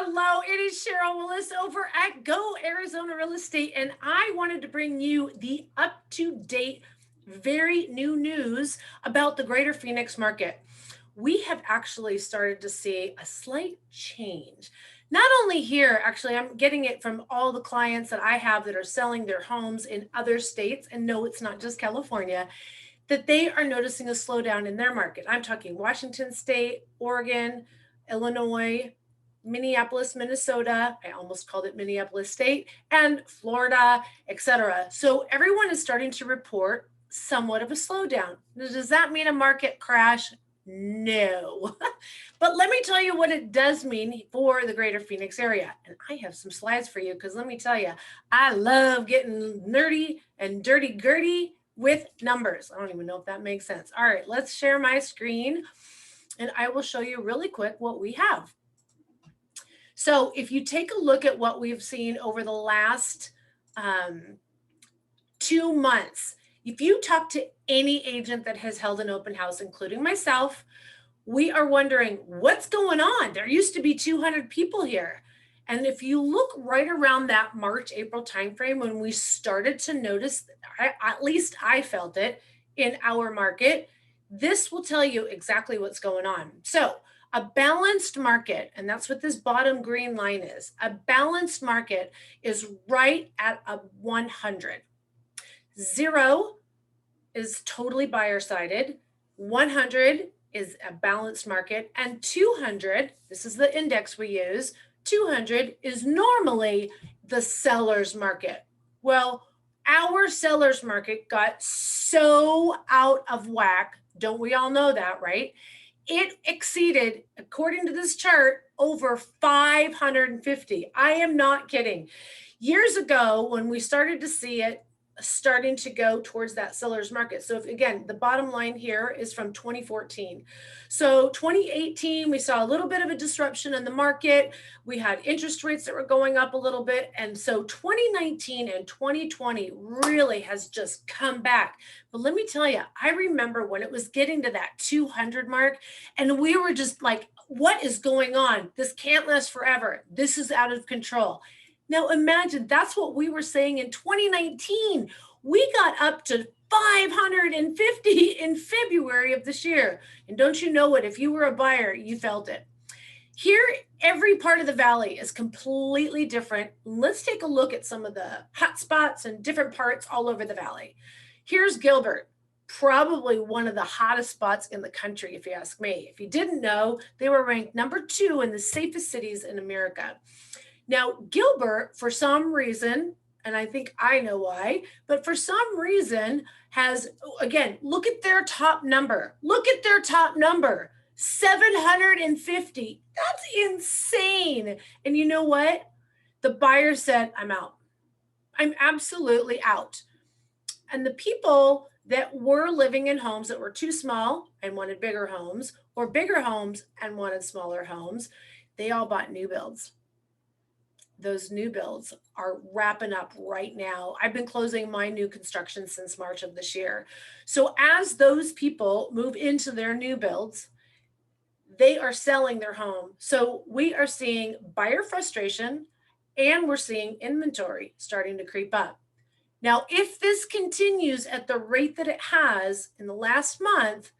Hello, it is Sheryl Willis over at Go Arizona Real Estate, and I wanted to bring you the up-to-date, very new news about the greater Phoenix market. We have actually started to see a slight change. Not only here, actually, I'm getting it from all the clients that I have that are selling their homes in other states, and no, it's not just California, that they are noticing a slowdown in their market. I'm talking Washington State, Oregon, Illinois, Minneapolis, Minnesota, I almost called it Minneapolis State, and Florida, etc. So everyone is starting to report somewhat of a slowdown. Does that mean a market crash? No. But let me tell you what it does mean for the greater Phoenix area. And I have some slides for you because let me tell you, I love getting nerdy and dirty-gurdy with numbers. I don't even know if that makes sense. All right, let's share my screen and I will show you really quick what we have. So if you take a look at what we've seen over the last 2 months, if you talk to any agent that has held an open house, including myself, we are wondering what's going on. There used to be 200 people here. And if you look right around that March, April timeframe when we started to notice, at least I felt it in our market, this will tell you exactly what's going on. So a balanced market, and that's what this bottom green line is, a balanced market is right at a 100. 0 is totally buyer-sided, 100 is a balanced market, and 200, this is the index we use, 200 is normally the seller's market. Well, our seller's market got so out of whack, don't we all know that, right? It exceeded, according to this chart, over 550. I am not kidding. Years ago, when we started to see it starting to go towards that seller's market. So if, again, the bottom line here is from 2014. So 2018, we saw a little bit of a disruption in the market. We had interest rates that were going up a little bit. And so 2019 and 2020 really has just come back. But let me tell you, I remember when it was getting to that 200 mark and we were just like, what is going on? This can't last forever. This is out of control. Now imagine that's what we were saying in 2019. We got up to 550 in February of this year. And don't you know it? If you were a buyer, you felt it. Here, every part of the valley is completely different. Let's take a look at some of the hot spots and different parts all over the valley. Here's Gilbert, probably one of the hottest spots in the country, if you ask me. If you didn't know, they were ranked number 2 in the safest cities in America. Now, Gilbert, for some reason, and I think I know why, but for some reason has, again, look at their top number. Look at their top number, 750. That's insane. And you know what? The buyer said, I'm out. I'm absolutely out. And the people that were living in homes that were too small and wanted bigger homes, or bigger homes and wanted smaller homes, they all bought new builds. Those new builds are wrapping up right now. I've been closing my new construction since March of this year. So as those people move into their new builds, they are selling their home. So we are seeing buyer frustration and we're seeing inventory starting to creep up. Now, if this continues at the rate that it has in the last month,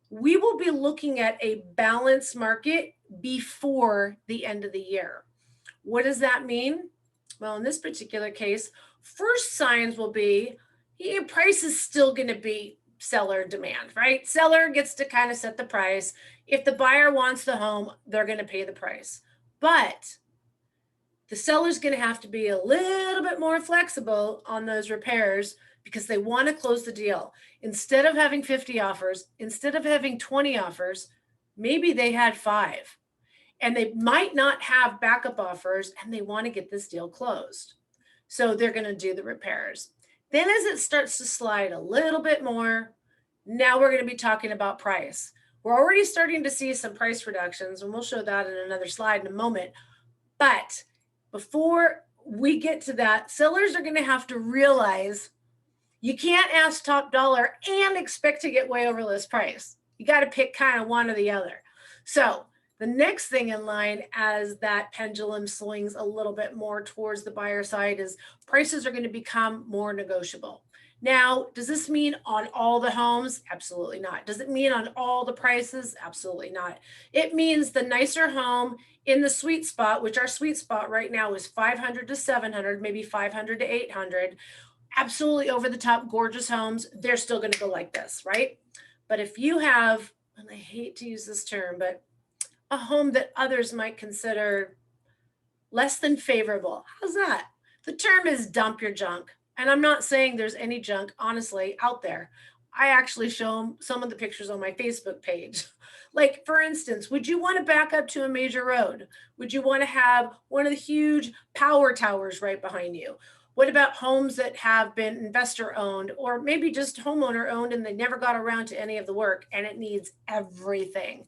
we will be looking at a balanced market before the end of the year. What does that mean? Well, in this particular case, first signs will be price is still going to be seller demand, right? Seller gets to kind of set the price. If the buyer wants the home, they're going to pay the price. But the seller's going to have to be a little bit more flexible on those repairs because they want to close the deal. Instead of having 50 offers, instead of having 20 offers, maybe they had 5. And they might not have backup offers and they want to get this deal closed. So they're going to do the repairs. Then as it starts to slide a little bit more, now we're going to be talking about price. We're already starting to see some price reductions, and we'll show that in another slide in a moment. But before we get to that, sellers are going to have to realize you can't ask top dollar and expect to get way over list price. You got to pick kind of one or the other. So The next thing in line, as that pendulum swings a little bit more towards the buyer side, is prices are going to become more negotiable. Now, does this mean on all the homes? Absolutely not. Does it mean on all the prices? Absolutely not. It means the nicer home in the sweet spot, which our sweet spot right now is 500 to 700, maybe 500 to 800, absolutely over the top, gorgeous homes, they're still going to go like this, right? But if you have, and I hate to use this term, but a home that others might consider less than favorable. How's that? The term is dump your junk. And I'm not saying there's any junk, honestly, out there. I actually show some of the pictures on my Facebook page. Like, for instance, would you want to back up to a major road? Would you want to have one of the huge power towers right behind you? What about homes that have been investor owned or maybe just homeowner owned and they never got around to any of the work and it needs everything?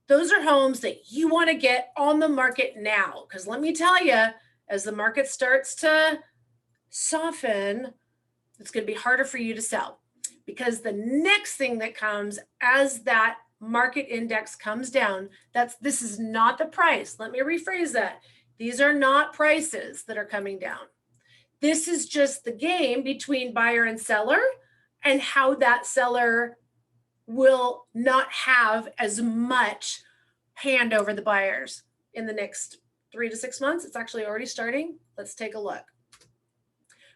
Those are homes that you want to get on the market now. Because let me tell you, as the market starts to soften, it's going to be harder for you to sell. Because the next thing that comes as that market index comes down, this is not the price. Let me rephrase that. These are not prices that are coming down. This is just the game between buyer and seller and how that seller will not have as much hand over the buyers in the next 3 to 6 months. It's actually already starting. Let's take a look.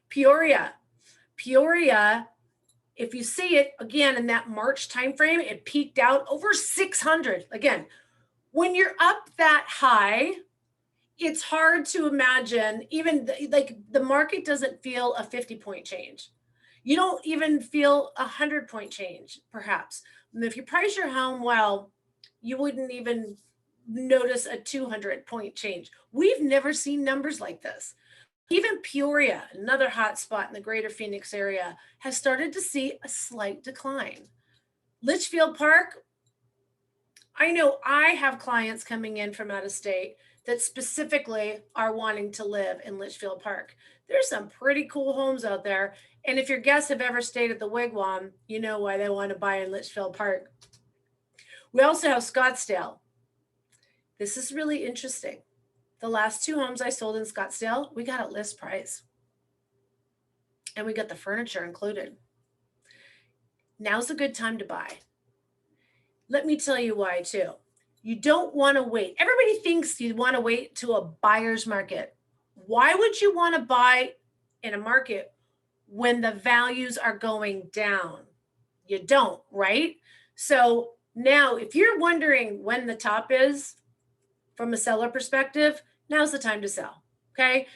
Peoria, if you see it again in that March timeframe, it peaked out over 600. Again, when you're up that high, it's hard to imagine even like the market doesn't feel a 50-point change. You don't even feel a 100-point change, perhaps. And if you price your home well, you wouldn't even notice a 200-point change. We've never seen numbers like this. Even Peoria, another hot spot in the greater Phoenix area, has started to see a slight decline. Litchfield Park, I know I have clients coming in from out of state that specifically are wanting to live in Litchfield Park. There's some pretty cool homes out there. And if your guests have ever stayed at the Wigwam, you know why they want to buy in Litchfield Park. We also have Scottsdale. This is really interesting. The last 2 homes I sold in Scottsdale, we got at list price. And we got the furniture included. Now's a good time to buy. Let me tell you why too. You don't want to wait. Everybody thinks you want to wait to a buyer's market. Why would you want to buy in a market when the values are going down? You don't, right? So now if you're wondering when the top is from a seller perspective, now's the time to sell, okay?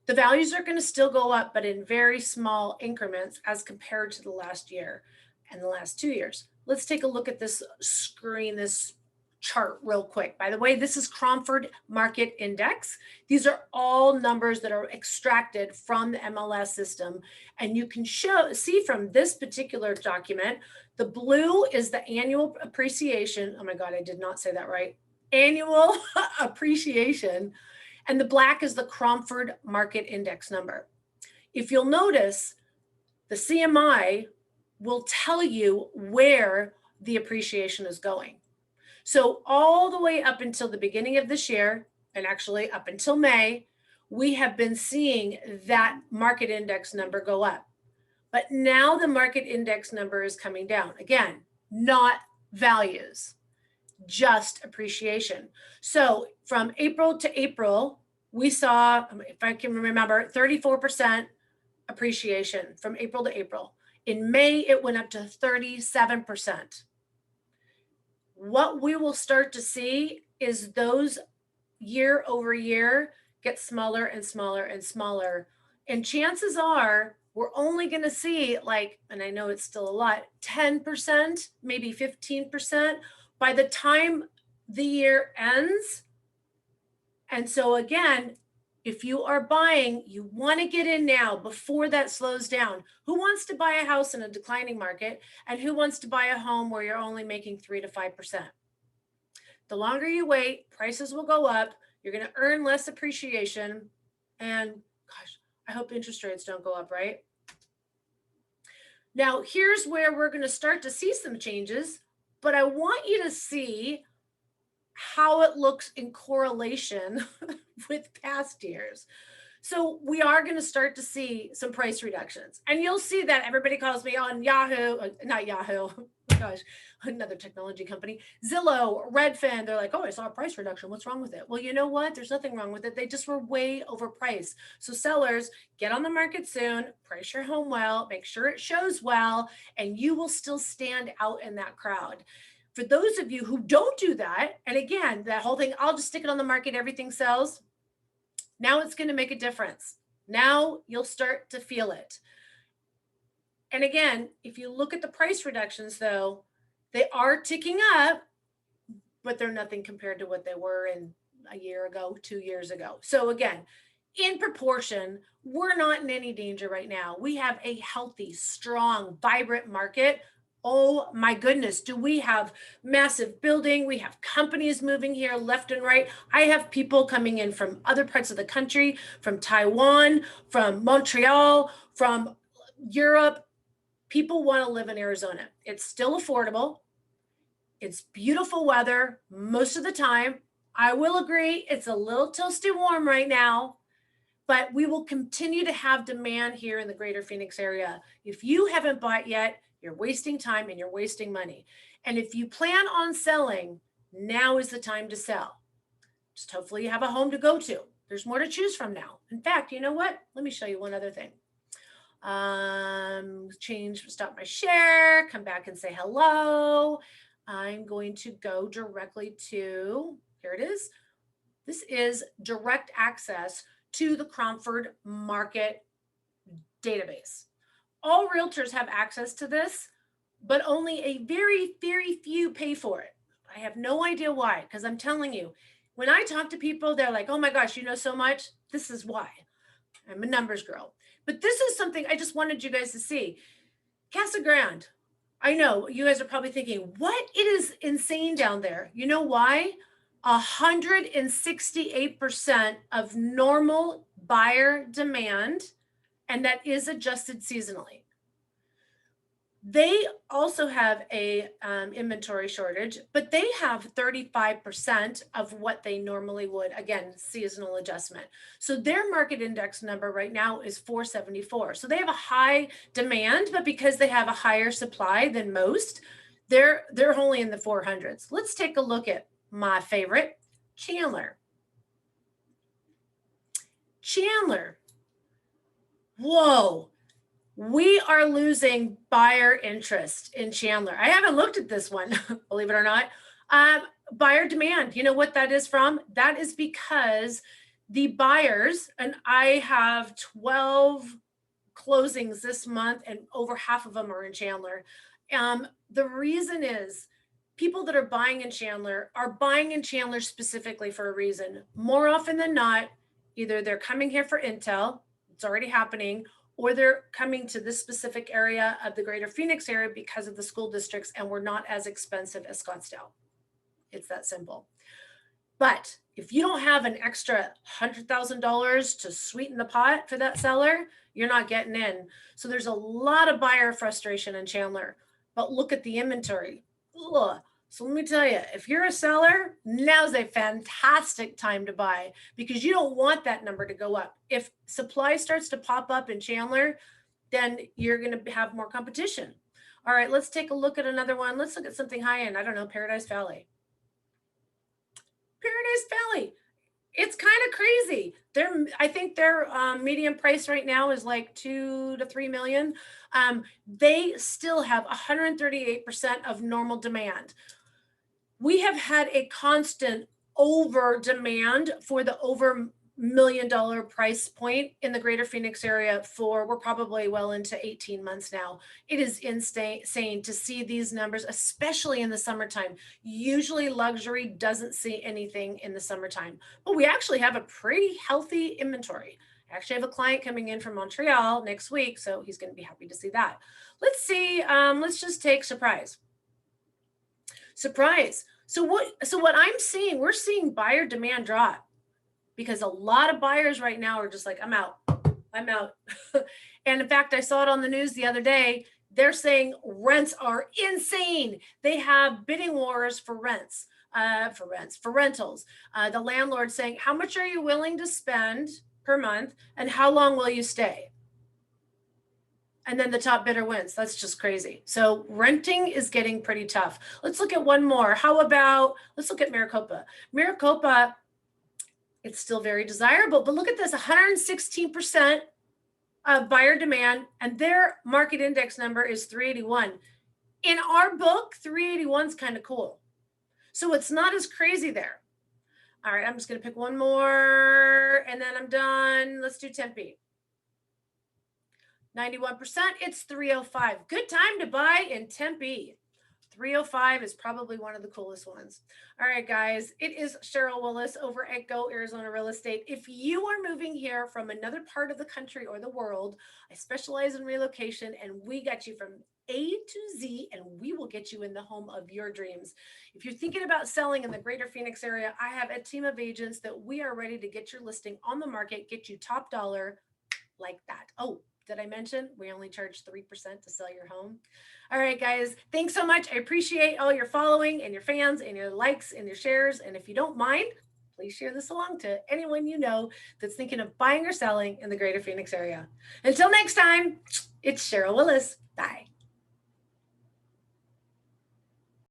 The values are going to still go up, but in very small increments as compared to the last year and the last 2 years. Let's take a look at this screen, this chart real quick. By the way, this is Cromford Market Index. These are all numbers that are extracted from the MLS system. And you can see from this particular document, the blue is the annual appreciation. Oh my God, I did not say that right. Annual appreciation. And the black is the Cromford Market Index number. If you'll notice, the CMI will tell you where the appreciation is going. So all the way up until the beginning of this year, and actually up until May, we have been seeing that market index number go up. But now the market index number is coming down. Again, not values, just appreciation. So from April to April, we saw, if I can remember, 34% appreciation from April to April. In May, it went up to 37%. What we will start to see is those year over year get smaller and smaller and smaller. And chances are we're only going to see like, and I know it's still a lot, 10%, maybe 15% by the time the year ends. And so again, if you are buying, you want to get in now before that slows down. Who wants to buy a house in a declining market? And who wants to buy a home where you're only making 3 to 5%? The longer you wait, prices will go up. You're going to earn less appreciation. And gosh, I hope interest rates don't go up, right? Now, here's where we're going to start to see some changes, but I want you to see how it looks in correlation with past years. So we are going to start to see some price reductions, and you'll see that everybody calls me on Yahoo, not Yahoo, oh gosh, another technology company, Zillow, Redfin. They're like, oh, I saw a price reduction. What's wrong with it? Well, you know what? There's nothing wrong with it. They just were way overpriced. So sellers, get on the market soon, price your home well, make sure it shows well, and you will still stand out in that crowd. For those of you who don't do that, and again, that whole thing, I'll just stick it on the market, everything sells. Now it's going to make a difference. Now you'll start to feel it. And again, if you look at the price reductions, though, they are ticking up, but they're nothing compared to what they were in a year ago, 2 years ago. So again, in proportion, we're not in any danger right now. We have a healthy, strong, vibrant market. Oh my goodness, do we have massive building? We have companies moving here left and right. I have people coming in from other parts of the country, from Taiwan, from Montreal, from Europe. People want to live in Arizona. It's still affordable. It's beautiful weather most of the time. I will agree, it's a little toasty warm right now, but we will continue to have demand here in the greater Phoenix area. If you haven't bought yet, you're wasting time and you're wasting money. And if you plan on selling, now is the time to sell. Just hopefully you have a home to go to. There's more to choose from now. In fact, you know what? Let me show you one other thing. Stop my share, come back and say hello. I'm going to go directly to, here it is. This is direct access to the Cromford Market database. All realtors have access to this, but only a very, very few pay for it. I have no idea why, because I'm telling you, when I talk to people, they're like, oh my gosh, you know so much. This is why. I'm a numbers girl. But this is something I just wanted you guys to see. Casa Grande. I know you guys are probably thinking, what? It is insane down there. You know why? 168% of normal buyer demand, and that is adjusted seasonally. They also have a inventory shortage, but they have 35% of what they normally would. Again, seasonal adjustment. So their market index number right now is 474. So they have a high demand, but because they have a higher supply than most, they're only in the 400s. Let's take a look at my favorite, Chandler. Chandler. Whoa. We are losing buyer interest in Chandler. I haven't looked at this one, believe it or not. Buyer demand, you know what that is from? That is because the buyers, and I have 12 closings this month, and over half of them are in Chandler. The reason is people that are buying in Chandler are buying in Chandler specifically for a reason. More often than not, either they're coming here for intel, it's already happening, or they're coming to this specific area of the greater Phoenix area because of the school districts, and we're not as expensive as Scottsdale. It's that simple. But if you don't have an extra $100,000 to sweeten the pot for that seller, you're not getting in. So there's a lot of buyer frustration in Chandler, but look at the inventory. Ugh. So let me tell you, if you're a seller, now's a fantastic time to buy, because you don't want that number to go up. If supply starts to pop up in Chandler, then you're going to have more competition. All right, let's take a look at another one. Let's look at something high end. I don't know, Paradise Valley. Paradise Valley. It's kind of crazy. I think their median price right now is like 2 to 3 million. They still have 138% of normal demand. We have had a constant over demand for the over $1 million price point in the greater Phoenix area we're probably well into 18 months now. It is insane to see these numbers, especially in the summertime. Usually luxury doesn't see anything in the summertime, but we actually have a pretty healthy inventory. I actually have a client coming in from Montreal next week, so he's going to be happy to see that. Let's see, let's just take Surprise. So what I'm seeing, we're seeing buyer demand drop, because a lot of buyers right now are just like, I'm out. And in fact, I saw it on the news the other day. They're saying rents are insane. They have bidding wars for rents. for rentals. The landlord saying, how much are you willing to spend per month and how long will you stay? And then the top bidder wins. That's just crazy. So renting is getting pretty tough. Let's look at one more. Let's look at Maricopa. Maricopa, it's still very desirable, but look at this, 116% of buyer demand, and their market index number is 381. In our book, 381 is kind of cool. So it's not as crazy there. All right, I'm just going to pick one more and then I'm done. Let's do Tempe. 91%, it's 305. Good time to buy in Tempe. 305 is probably one of the coolest ones. All right, guys, it is Sheryl Willis over at Go Arizona Real Estate. If you are moving here from another part of the country or the world, I specialize in relocation and we got you from A to Z and we will get you in the home of your dreams. If you're thinking about selling in the greater Phoenix area, I have a team of agents that we are ready to get your listing on the market, get you top dollar like that. Oh, did I mention we only charge 3% to sell your home? All right, guys, thanks so much. I appreciate all your following and your fans and your likes and your shares. And if you don't mind, please share this along to anyone you know that's thinking of buying or selling in the greater Phoenix area. Until next time, it's Sheryl Willis. Bye.